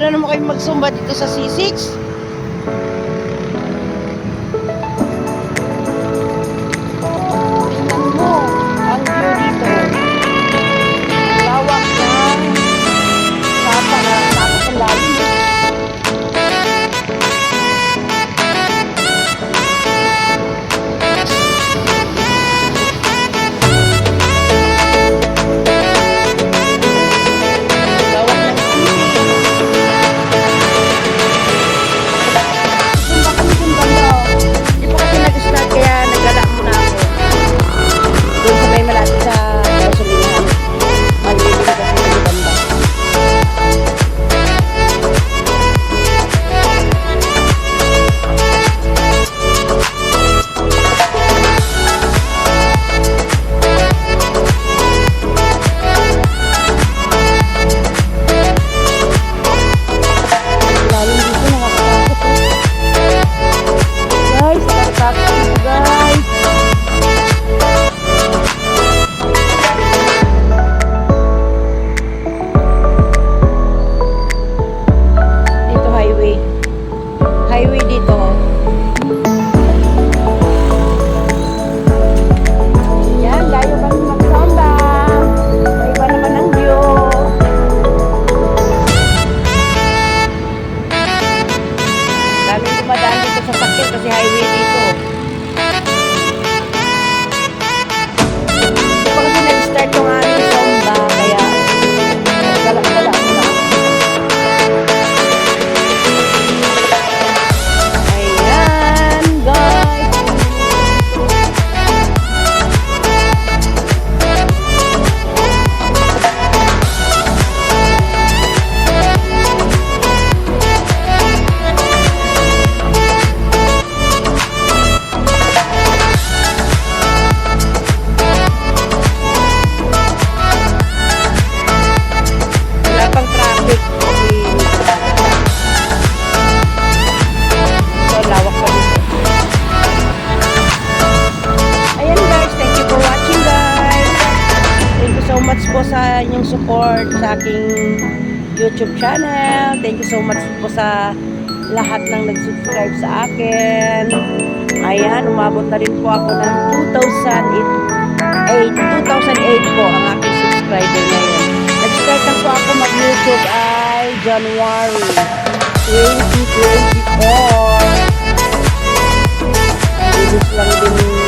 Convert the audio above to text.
Para naman kayo magsumba dito sa C6. Tingnan mo ang view dito. Lawak ng sapa na napakalalim. Highway dito. Yan, layo kami magsamba. May iba naman ang view. Daming dumadaan dito sa sakit kasi highway dito. Ito pa kasi nag-start yung aming samba, kaya galak-galak na. Po sa inyong support sa aking YouTube channel. Thank you so much po sa lahat ng nag-subscribe sa akin. Ayan, umabot na rin po ako ng 2008 po ang aking subscriber ngayon. Nag-start na po ako mag-YouTube ay January 2024. Bilis lang din